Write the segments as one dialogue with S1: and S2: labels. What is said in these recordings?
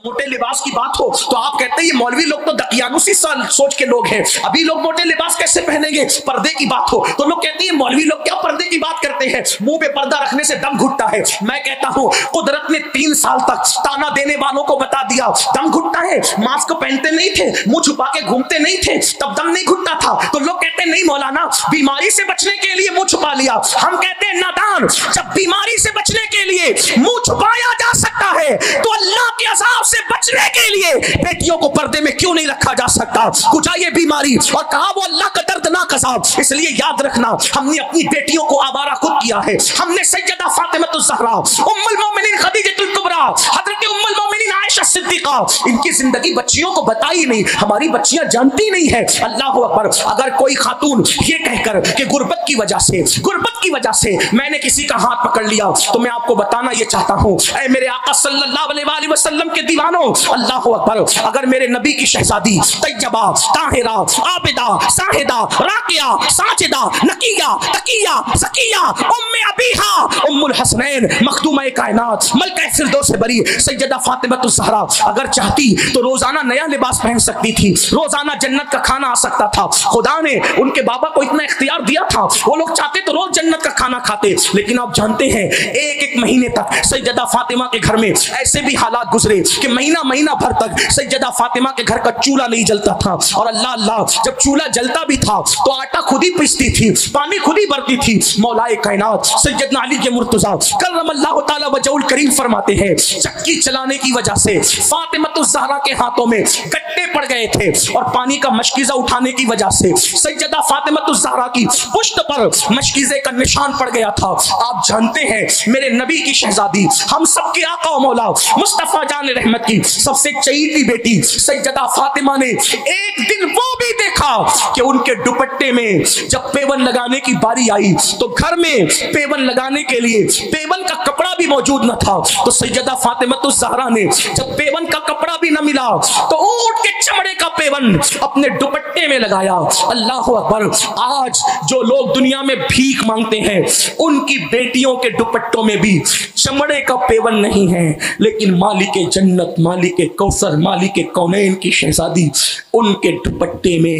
S1: मोटे लिबास की बात हो तो आप कहते हैं ये मौलवी लोग तो दकियानुसी सोच के लोग हैं, अभी लोग मोटे लिबास कैसे पहनेंगे। पर्दे की बात हो तो लोग कहते हैं मौलवी लोग क्या पर्दे की बात करते हैं, मुंह पे पर्दा रखने से दम घुटता है। मैं कहता हूं कुदरत ने 3 साल तक ताना देने वालों को बता दिया दम घुटता है। मास्क पहनते नहीं थे, मुंह छुपा के घूमते नहीं थे, तब दम नहीं घुटता था। तो लोग कहते नहीं मौलाना बीमारी से बचने के लिए मुंह छुपा लिया। हम कहते हैं नादान, जब बीमारी से बचने के लिए मुंह छुपाया जा सकता है तो अल्लाह के अज़ाब से बचने के लिए बेटियों को पर्दे में क्यों नहीं रखा जा सकता। कुछ ये बीमारी और कहा वो अल्लाह का दर्दनाक अज़ाब। इसलिए याद रखना हमने अपनी बेटियों को आवारा खुद किया है। हमने सैयदा फातिमा ज़हरा, उम्मुल मोमिनीन खदीजतुल कुबरा, हज़रत उम्मुल मोमिनीन आयशा सिद्दीक़ा, इनकी जिंदगी बच्चियों को बताई नहीं। हमारी बच्चियां जानती नहीं है। अल्लाहु अकबर। अगर कोई खातून ये कहकर कि गुर्बत की वजह से मैंने किसी का हाथ पकड़ लिया तो मैं आपको बताना ये चाहता हूं, ऐ मेरे आका सल्लल्लाहु अलैहि वसल्लम के दीवानों, अल्लाहु अकबर, अगर मेरे नबी की शहजादी तैयबा, ताहिरा, आबिदा, साहिदा, राकिया, साजिदा, नकिया, तकिया, सकिया, उम्मे अबीहा, उम्मुल हसनैन, मखदूमा कायनात, मलका फिरदौस से बरी सैयदा फातिमा ज़हरा अगर चाहती तो रोजाना नया लिबास पहन सकती थी, रोजाना जन्नत का खाना आ सकता था। खुदा ने उनके बाबा को इतना इख्तियार दिया था, वो लोग चाहते तो रोज जन्नत का खाना खाते। लेकिन आप जानते हैं एक महीने तक सैयदा फातिमा के घर में ऐसे भी हालात गुजरे कि महीना भर तक सैयदा फातिमा के घर का चूल्हा नहीं जलता था। और अल्लाह अल्लाह, जब चूल्हा जलता भी था तो आटा खुद ही पीसती थी, पानी खुद ही भरती थी। मौलाए कायनात सैयदना अली के मुर्तजा करमल्लाहु ताला वजहुल करीम फरमाते हैं चक्की चलाने की वजह से फातिमा ज़हरा के हाथों में गट्टे पड़ गए थे और पानी का मशकीज़ा उठाने की वजह से सैयदा फातिमा ज़हरा की पुश्त पर मशकीज़े का निशान पड़ गया था। आप जानते हैं मेरे नबी की शहजादी, हम सबके आका और मौला मुस्तफा जान रहमत की सबसे चहीती बेटी सैयदा फातिमा ने एक दिन वो भी देखा कि उनके दुपट्टे में जब पेवन लगाने की बारी आई तो घर में पेवन लगाने के लिए पेवन का कपड़ा भी मौजूद न था। तो सैयदा फातिमा ज़हरा ने जब पेवन का कपड़ा भी न मिला तो ऊंट के चमड़े का पेवन अपने दुपट्टे में लगाया। अल्लाह अकबर। आज जो लोग दुनिया में भीख मांगते हैं उनकी बेटियों के दुपट्टों में भी चमड़े का पेवन नहीं है, लेकिन मालिक जन्नत, मालिक कौसर, मालिक कौनैन की शहजादी, उनके दुपट्टे में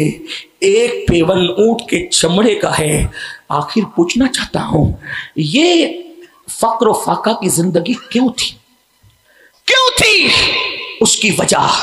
S1: एक पेवन ऊंट के चमड़े का है। आखिर पूछना चाहता हूं ये फक्र फाका की जिंदगी क्यों थी? उसकी वजह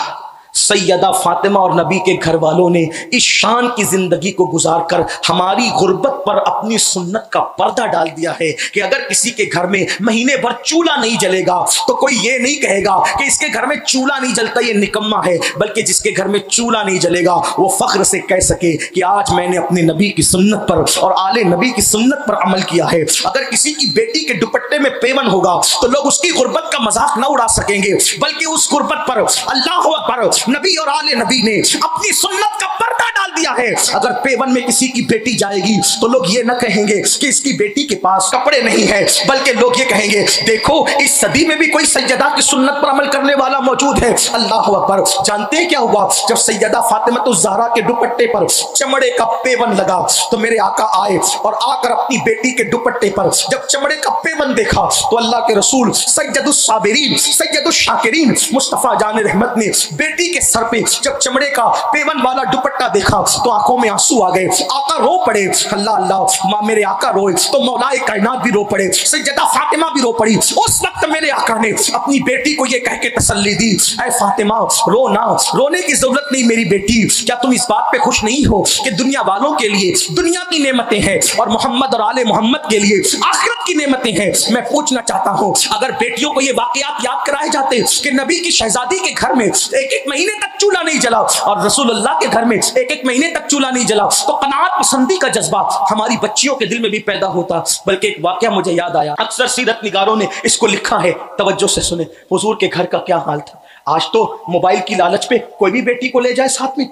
S1: सैयदा फातिमा और नबी के घर वालों ने इस शान की जिंदगी को गुजारकर हमारी गुर्बत पर अपनी सुन्नत का पर्दा डाल दिया है कि अगर किसी के घर में महीने भर चूल्हा नहीं जलेगा तो कोई ये नहीं कहेगा कि इसके घर में चूल्हा नहीं जलता ये निकम्मा है, बल्कि जिसके घर में चूल्हा नहीं जलेगा वो फख्र से कह सके कि आज मैंने अपने नबी की सुन्नत पर और आले नबी की सुन्नत पर अमल किया है। अगर किसी की बेटी के दुपट्टे में पेवन होगा तो लोग उसकी गुर्बत का मजाक न उड़ा सकेंगे, बल्कि उस गुर्बत पर अल्लाह अकबर नबी और आले नबी ने अपनी सुन्नत का पर्दा डाल दिया है। अगर पेवन में किसी की बेटी जाएगी तो लोग ये न कहेंगे कि इसकी बेटी के पास कपड़े नहीं है, बल्कि लोग ये कहेंगे देखो इस सदी में भी कोई सैयदा की सुन्नत पर अमल करने वाला मौजूद है। अल्लाह अकबर। जानते हैं क्या हुआ? जब सैयदा फातिमा ज़हरा के दुपट्टे पर चमड़े का पेवन लगा तो मेरे आका आए और आकर अपनी बेटी के दुपट्टे पर जब चमड़े का पेवन देखा तो अल्लाह के रसूल सैयदुस साबिरीन, सैयदुस शाकिरीन मुस्तफा जान रहमत ने बेटी के सर पे जब चमड़े का पेवन वाला दुपट्टा देखा तो आंखों में आंसू आ गए। आका रो पड़े। अल्लाह अल्लाह, मां मेरे आका रोए तो मौलाए कायनात भी रो पड़े, सैयदा फातिमा भी रो पड़ी। उस वक्त मेरे आका ने अपनी बेटी को ये कह के तसल्ली दी, ऐ फातिमा रो ना, रोने की जरूरत नहीं मेरी बेटी। क्या तुम इस बात पे खुश नहीं हो कि दुनिया वालों के लिए दुनिया की नेमतें हैं और मोहम्मद और आले मोहम्मद के लिए आखिरत की नेमतें हैं? मैं पूछना चाहता हूं अगर बेटियों को ये वाकयात याद कराए जाते कि नबी की शहजादी के घर में एक महीने तक चूल्हा नहीं जला और रसूलुल्लाह के घर में एक महीने तक चूल्हा नहीं जला तो कनात पसंदी का जज्बा हमारी बच्चियों के दिल में भी पैदा होता। बल्कि एक वाकया मुझे याद आया, अक्सर सीरत निगारों ने इसको लिखा है, तवज्जो से सुने। हुजूर के घर का क्या हाल था। आज तो मोबाइल की लालच पे कोई भी बेटी को ले जाए साथ में,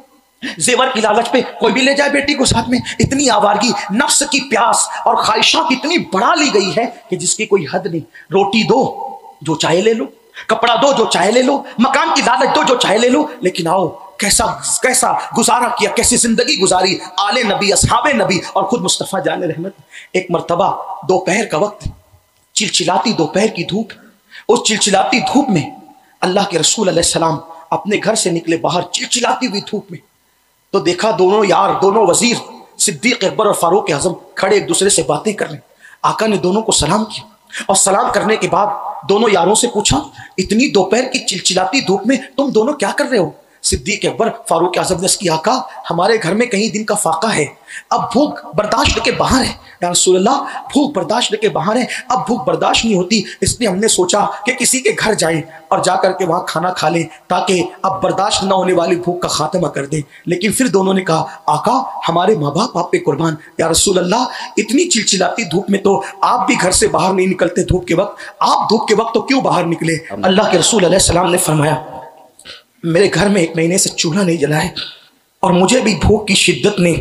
S1: जेवर की लालच पे कोई भी ले जाए बेटी को साथ में। इतनी आवारगी, नफ्स की प्यास और ख्वाहिशात इतनी बढ़ा ली गई है कि जिसकी कोई हद नहीं। रोटी दो जो चाहे ले लो, कपड़ा दो जो चाहे ले लो, मकान की लालच दो जो चाहे ले लो, लेकिन आओ कैसा कैसा गुजारा किया, कैसी जिंदगी गुजारी आले नबी, असहाबे नबी और खुद मुस्तफा जान रहमत। एक मर्तबा दोपहर का वक्त, चिलचिलाती दोपहर की धूप, उस चिलचिलाती धूप में अल्लाह के रसूल अलैहिस्सलाम अपने घर से निकले बाहर चिलचिलाती हुई धूप में, तो देखा दोनों यार, दोनों वजीर सिद्दीक अकबर और फारूक आजम खड़े एक दूसरे से बातें कर रहे। आका ने दोनों को सलाम किया और सलाम करने के बाद दोनों यारों से पूछा, इतनी दोपहर की चिलचिलाती धूप में तुम दोनों क्या कर रहे हो? सिद्दीक अकबर फारूक आजम ने की, आका हमारे घर में कहीं दिन का फाका है, अब भूख बर्दाश्त के बाहर है। या रसूल अल्लाह, भूख बर्दाश्त के बाहर है, अब भूख बर्दाश्त नहीं होती, इसलिए हमने सोचा कि किसी के घर जाएं और जाकर के वहां खाना खा लें ताकि अब बर्दाश्त ना होने वाली भूख का खात्मा कर दें। लेकिन फिर दोनों ने कहा, आका हमारे माँ बाप आप पे कुर्बान। या रसूल अल्लाह, इतनी चिलचिलाती धूप में तो आप भी घर से बाहर नहीं निकलते धूप के वक्त, आप धूप के वक्त तो क्यों बाहर निकले? अल्लाह के रसूल अलैहि सलाम ने फरमाया, मेरे घर में 1 महीने से चूल्हा नहीं जला है और मुझे भी भूख की शिद्दत ने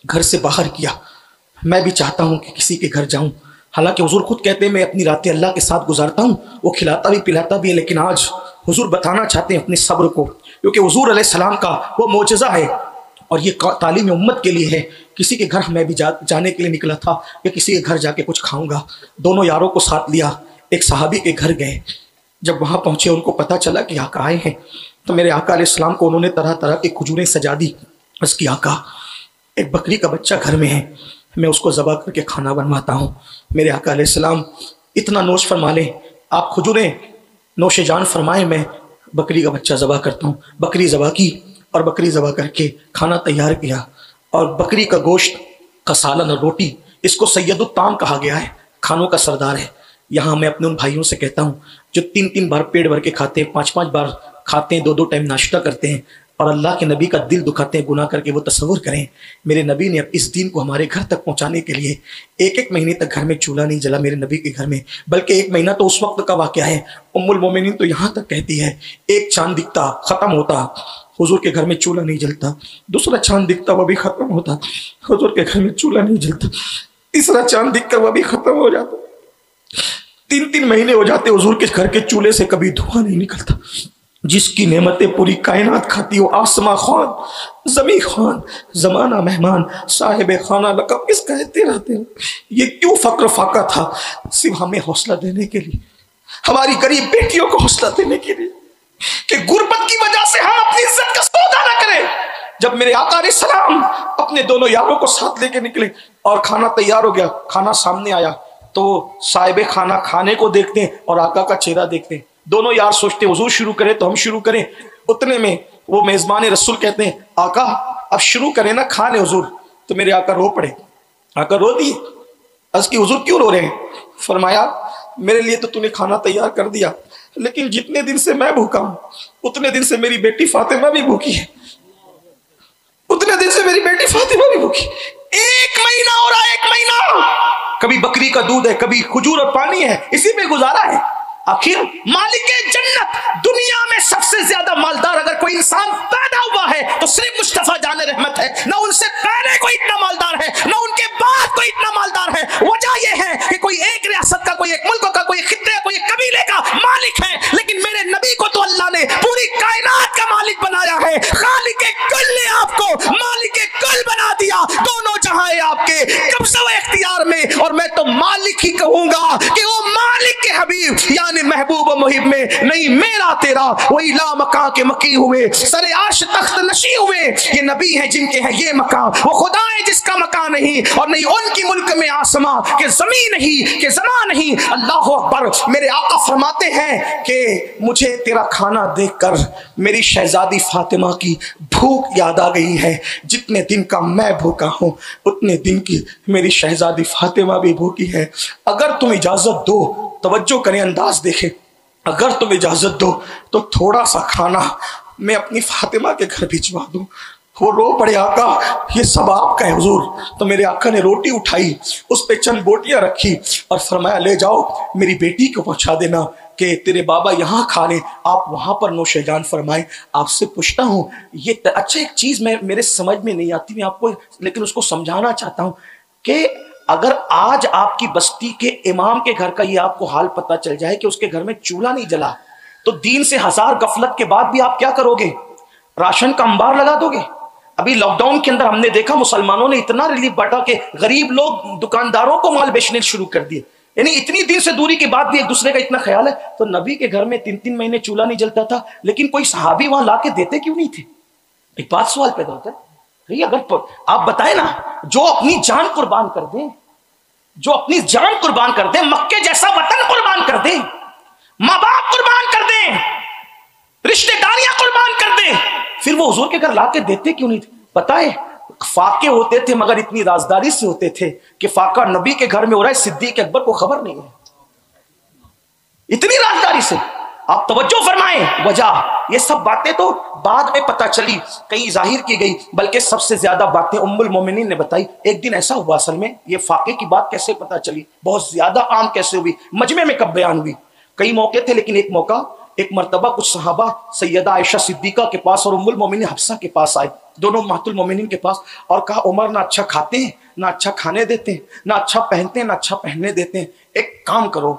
S1: घर से बाहर किया। मैं भी चाहता हूँ कि किसी के घर जाऊँ। हालांकि हुजूर खुद कहते हैं मैं अपनी रातें अल्लाह के साथ गुजारता हूँ, वो खिलाता भी पिलाता भी है, लेकिन आज हुजूर बताना चाहते हैं अपने सब्र को, क्योंकि हुजूर अलैहिस्सलाम का वो मोजज़ा है और ये तालीम उम्मत के लिए है। किसी के घर मैं भी जाने के लिए निकला था कि किसी के घर जाके कुछ खाऊंगा। दोनों यारों को साथ लिया, एक सहाबी के घर गए। जब वहाँ पहुँचे उनको पता चला कि आका आए हैं, तो मेरे आका अलैहिस्सलाम को उन्होंने तरह तरह की खजूरें सजा दी। उसकी आका, एक बकरी का बच्चा घर में है, मैं उसको ज़बह करके खाना बनवाता हूँ। मेरे आका अलैहिस्सलाम इतना नोश फरमा लें, आप खजूरें नोश जान फरमाएं, मैं बकरी का बच्चा ज़बह करता हूँ। बकरी ज़बह की और बकरी ज़बह करके खाना तैयार किया और बकरी का गोश्त का सालन और रोटी, इसको सैयदुत ताम कहा गया है, खानों का सरदार है। यहाँ मैं अपने उन भाइयों से कहता हूँ जो 3-3 बार पेट भर के खाते हैं, 5-5 बार खाते हैं, 2-2 टाइम नाश्ता करते हैं और अल्लाह के नबी का दिल दुखाते हैं गुनाह करके, वो तस्वुर करें मेरे नबी ने इस दीन को हमारे घर तक पहुंचाने के लिए 1-1 महीने तक घर में चूल्हा नहीं जला मेरे नबी के घर में, बल्कि 1 महीना तो उस वक्त का वाक़या है। उम्मुल मोमिनीन तो यहाँ तक कहती है, एक चांद दिखता ख़त्म होता, हुजूर के घर में चूल्हा नहीं जलता। दूसरा चांद दिखता वह भी ख़त्म होता, हुजूर के घर में चूल्हा नहीं जलता। तीसरा चांद दिखकर वह भी ख़त्म हो जाता। 3-3 महीने हो जाते हुजूर के घर के चूल्हे से कभी धुआं नहीं निकलता। जिसकी नेमतें पूरी कायनात खाती हो, आसमां खान, जमी खान, जमाना मेहमान, साहिब खाना लकब किस कहते रहते हो। ये क्यों फक्र फाका था? सिर्फ हमें हौसला देने के लिए, हमारी गरीब बेटियों को हौसला देने के लिए कि गुर्बत की वजह से हम अपनी इज्जत का सौदा न करें। जब मेरे आका अलैहिस्सलाम अपने दोनों यारों को साथ लेके निकले और खाना तैयार हो गया, खाना सामने आया तो साहिब खाना खाने को देखते हैं और आका का चेहरा देखते हैं। दोनों यार सोचते हुजूर शुरू करें तो हम शुरू करें। उतने में वो मेजबान रसूल कहते हैं, आका अब शुरू करें ना, खा ले हुजूर। तो मेरे आका रो पड़े। आका रो दिए। अर्ज़ की हुजूर क्यों रो रहे हैं? फरमाया, मेरे लिए तो तूने खाना तैयार कर दिया, लेकिन जितने दिन से मैं भूखा हूं उतने दिन से मेरी बेटी फातिमा भी भूखी है, उतने दिन से मेरी बेटी फातिमा भी भूखी। 1 महीना हो रहा है, 1 महीना। कभी बकरी का दूध है, कभी खजूर और पानी है, इसी में गुजारा है। आखिर मालिक जन्नत, दुनिया में सबसे ज्यादा मालदार अगर कोई इंसान पैदा हुआ है तो सिर्फ मुस्तफा जान रहमत है। ना उनसे पहले कोई इतना मालदार है, ना उनके बाद कोई इतना मालदार है। वजह यह है कि कोई एक रियासत का, कोई एक मुल्क का, कोई खित्ते का, कोई एक कबीले का मालिक है, लेकिन मेरे नबी को तो अल्लाह ने पूरी कायनात का मालिक बनाया है। खालिक कुल ने आपको मालिक कुल बना दिया। दोनों जहां है आपके कब्ज़ा व इख्तियार में, और मैं तो मालिक ही कहूंगा कि वो मालिक के हबीब यानी महबूब मुहिब में नहीं मेरा तेरा वही ला मकां के मकी हुए, सरे आर्श तख्त नशी हुए। ये नबी है जिनके है ये मकां, वो खुदा है जिसका मकान नहीं, और नहीं उनकी मुल्क में आसमां के जमीन नहीं, के जमा नहीं। अल्लाह अकबर। मेरे आका फरमाते हैं कि मुझे तेरा खाना देखकर मेरी शहजादी फातिमा की भूख याद आ गई है। जितने दिन का मैं भूखा हूँ उतने दिन की मेरी शहजादी फातिमा भी भूखी है। अगर तुम इजाजत दो, तवज्जो करें, अंदाज देखें, अगर तुम इजाजत दो तो थोड़ा सा खाना मैं अपनी फातिमा के घर भिजवा दूं। वो रो पड़े, आका ये सब आपका है हुजूर। तो मेरे आका ने रोटी उठाई, उस पे चंद बोटियां रखी और फरमाया, ले जाओ मेरी बेटी को पहुंचा देना कि तेरे बाबा यहाँ खा लें, आप वहां पर नोशे जान फरमाएं। आपसे पूछता हूँ, ये अच्छा एक चीज मेरे समझ में नहीं आती, मैं आपको लेकिन उसको समझाना चाहता हूँ कि अगर आज आपकी बस्ती के इमाम के घर का ये आपको हाल पता चल जाए कि उसके घर में चूल्हा नहीं जला, तो दीन से हजार गफलत के बाद भी आप क्या करोगे? राशन का अंबार लगा दोगे। अभी लॉकडाउन के अंदर हमने देखा मुसलमानों ने इतना रिलीफ बांटा कि गरीब लोग दुकानदारों को माल बेचने शुरू कर दिए। यानी इतनी दिन से दूरी के बाद भी एक दूसरे का इतना ख्याल है। तो नबी के घर में 3-3 महीने चूल्हा नहीं जलता था, लेकिन कोई सहाबी वहां ला के देते क्यों नहीं थे? एक बात सवाल पैदा होता है, अगर आप बताए ना, जो अपनी जान कुर्बान कर दें, जो अपनी जान कुर्बान कर दें, मक्के जैसा वतन कुर्बान कर दें, मां बाप कुर्बान कर दें, रिश्तेदारियां कुर्बान कर दें, फिर वो हुजूर के घर ला के देते क्यों नहीं थे? पता है, फाके होते थे मगर इतनी राजदारी से होते थे कि फाका नबी के घर में हो रहा है, सिद्दीक अकबर को खबर नहीं है, इतनी राजदारी से। आप तवज्जो फरमाएं, वजह ये सब बातें तो बाद में पता चली, कहीं जाहिर की गई, बल्कि सबसे ज्यादा बातें उम्मुल मोमिनीन ने बताई। एक दिन ऐसा हुआ, असल में ये फाके की बात कैसे पता चली, बहुत ज्यादा आम कैसे हुई, मजमे में कब बयान हुई, कई मौके थे, लेकिन एक मौका, एक मर्तबा कुछ सहाबा सैयदा आयशा सिद्दीका के पास और उम्मुल मोमिनीन हफ्सा के पास आए, दोनों महतुल मोमिनीन के पास, और कहा उमर ना अच्छा खाते हैं, ना अच्छा खाने देते हैं, ना अच्छा पहनते हैं, ना अच्छा पहनने देते हैं, एक काम करो,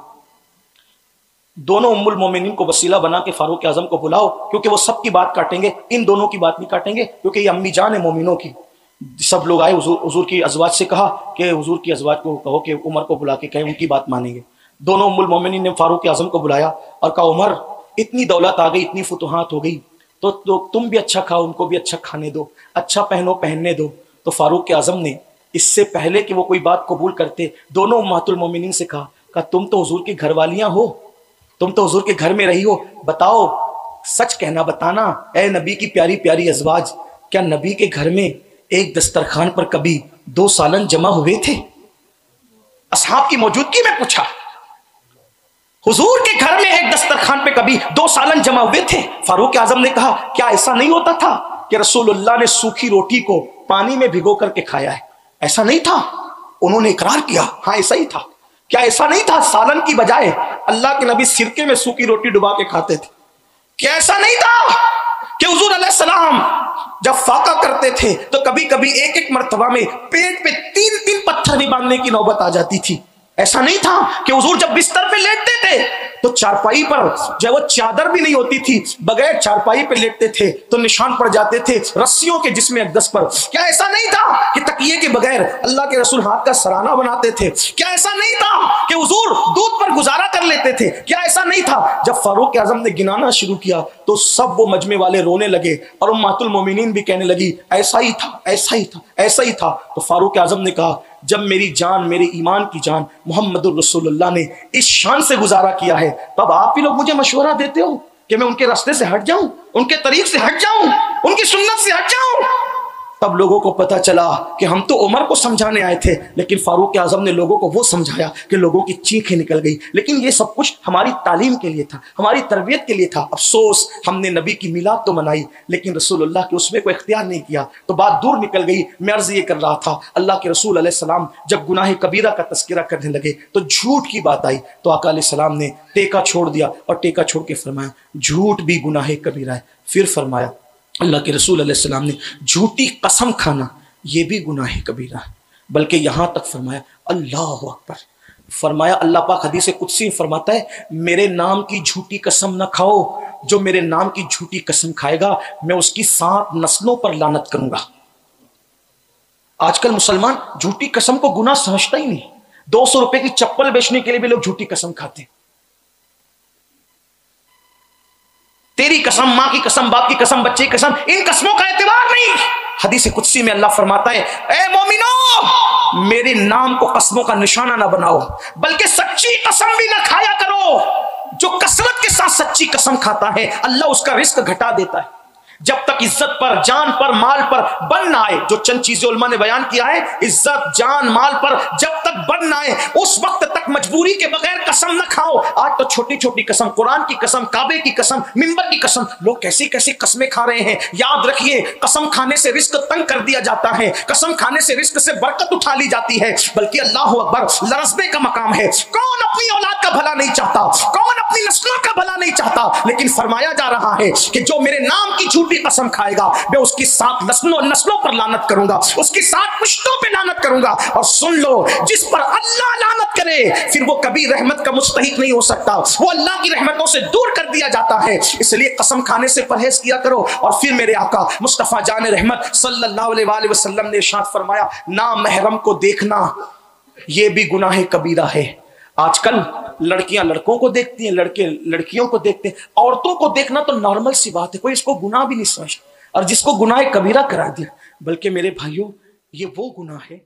S1: दोनों उम्मुल मोमिनीन को वसीला बना के फारूक आजम को बुलाओ, क्योंकि वो सबकी बात काटेंगे, इन दोनों की बात नहीं काटेंगे, क्योंकि ये अम्मी जान है मोमिनों की। सब लोग आए, हुजूर की अजवाज से कहा कि हुजूर की अजवाज को कहो कि उमर को बुला के कहें, उनकी बात मानेंगे। दोनों उम्मुल मोमिनीन ने फारूक आजम को बुलाया और कहा उमर, इतनी दौलत आ गई, इतनी फुतुहात हो गई, तो तुम भी अच्छा खाओ, उनको भी अच्छा खाने दो, अच्छा पहनो, पहनने दो। तो फारूक आजम ने इससे पहले कि वो कोई बात कबूल करते, दोनों उम्महातुल मोमिनीन से कहा तुम तो हुजूर की घरवालियां हो, तुम तो हुजूर के घर में रही हो, बताओ, सच कहना, बताना, ए नबी की प्यारी प्यारी अजवाज, क्या नबी के घर में एक दस्तरखान पर कभी 2 सालन जमा हुए थे? असहाब की मौजूदगी में पूछा, हुजूर के घर में एक दस्तरखान पे कभी 2 सालन जमा हुए थे? फारूक आजम ने कहा क्या ऐसा नहीं होता था कि रसूलुल्लाह ने सूखी रोटी को पानी में भिगो करके खाया है? ऐसा नहीं था। उन्होंने इकरार किया, हाँ ऐसा ही था। क्या ऐसा नहीं था सालन की बजाय अल्लाह के नबी सिरके में सूखी रोटी डुबा के खाते थे? क्या ऐसा नहीं था कि हुजूर अलैहिस्सलाम जब फाका करते थे तो कभी कभी एक मर्तबा में पेट पे 3-3 पत्थर भी बांधने की नौबत आ जाती थी? ऐसा नहीं था कि हुजूर जब बिस्तर पे लेटते थे तो चारपाई पर जब वो चादर भी नहीं होती थी, बगैर चारपाई पे लेटते थे तो निशान पड़ जाते थे रस्सियों के जिस्म अक़दस पर? क्या ऐसा नहीं था कि तकिए के बगैर अल्लाह के रसूल हाथ का सराना बनाते थे? क्या ऐसा नहीं था कि हुजूर दूध पर गुजारा कर लेते थे? क्या ऐसा नहीं था? जब फारूक आजम ने गिनाना शुरू किया तो सब वो मजमे वाले रोने लगे और उम्महातुल मोमिनीन भी कहने लगी ऐसा ही था, ऐसा ही था, ऐसा ही था। तो फारूक आजम ने कहा जब मेरी जान, मेरे ईमान की जान मोहम्मदुर रसूलुल्लाह ने इस शान से गुजारा किया है, तब आप भी लोग मुझे मशवरा देते हो कि मैं उनके रास्ते से हट जाऊं, उनके तरीक से हट जाऊं, उनकी सुन्नत से हट जाऊं? तब लोगों को पता चला कि हम तो उमर को समझाने आए थे, लेकिन फारूक आजम ने लोगों को वो समझाया कि लोगों की चीखें निकल गई। लेकिन ये सब कुछ हमारी तालीम के लिए था, हमारी तरबियत के लिए था। अफसोस हमने नबी की मिलाद तो मनाई लेकिन रसूलुल्लाह के उसमें को इख्तियार नहीं किया, तो बात दूर निकल गई। मैं अर्ज ये कर रहा था, अल्लाह के रसूल अलैहिस्सलाम जब गुनाह कबीरा का तस्करा करने लगे तो झूठ की बात आई तो आका अलैहिस्सलाम ने टेका छोड़ दिया और टेका छोड़ के फरमाया झूठ भी गुनाह कबीरा है। फिर फरमाया अल्लाह के रसूल अलैहिस्सलाम ने झूठी कसम खाना ये भी गुनाह कबीरा है, बल्कि यहाँ तक फरमाया अल्लाह अकबर, फरमाया अल्लाह पाक हदीस कुदसी फरमाता है मेरे नाम की झूठी कसम ना खाओ, जो मेरे नाम की झूठी कसम खाएगा मैं उसकी 7 नस्लों पर लानत करूंगा। आजकल मुसलमान झूठी कसम को गुनाह समझता ही नहीं। 200 रुपए की चप्पल बेचने के लिए भी लोग झूठी कसम खाते हैं। तेरी कसम, मां की कसम, बाप की कसम, बच्चे की कसम, इन कसमों का एतबार नहीं। हदीस कुदसी में अल्लाह फरमाता है ए मोमिनो मेरे नाम को कसमों का निशाना ना बनाओ, बल्कि सच्ची कसम भी ना खाया करो। जो कसरत के साथ सच्ची कसम खाता है अल्लाह उसका रिस्क घटा देता है। जब तक इज्जत पर, जान पर, माल पर बन ना आए, जो चंद चीजें उलमा ने बयान किया है, इज्जत, जान, माल पर जब तक बन ना आए उस वक्त तक मजबूरी के बगैर कसम न खाओ। आज तो छोटी छोटी कसम, कुरान की कसम, काबे की कसम, मिंबर की कसम, लोग कैसी कैसी कस्में खा रहे हैं। याद रखिए कसम खाने से रिस्क तंग कर दिया जाता है, कसम खाने से रिस्क से बरकत उठा ली जाती है, बल्कि अल्लाह अकबर लरज़ने का मकाम है। कौन अपनी औलाद का भला नहीं चाहता, कौन अपनी नस्लों का भला नहीं चाहता, लेकिन फरमाया जा रहा है कि जो मेरे नाम की झूठी कसम खाएगा मैं उसकी 7 नस्लों पर लानत करूंगा, उसकी 7 पुश्तों पे लानत करूंगा। और सुन लो, जिस पर अल्लाह लानत करे फिर वो कभी रहमत का मुस्तहिक नहीं हो सकता, वो अल्लाह की रहमतों से दूर कर दिया जाता है। इसलिए कसम खाने से परहेज किया करो। और फिर मेरे आका मुस्तफा जान रहमत सल्लल्लाहु अलैहि वसल्लम ने इरशाद फरमाया ना महरम को देखना ये भी गुनाह कबीरा है। आजकल लड़कियां लड़कों को देखती हैं, लड़के लड़कियों को देखते हैं। औरतों को देखना तो नॉर्मल सी बात है, कोई इसको गुनाह भी नहीं समझता, और जिसको गुनाह कबीरा करा दिया। बल्कि मेरे भाइयों, ये वो गुनाह है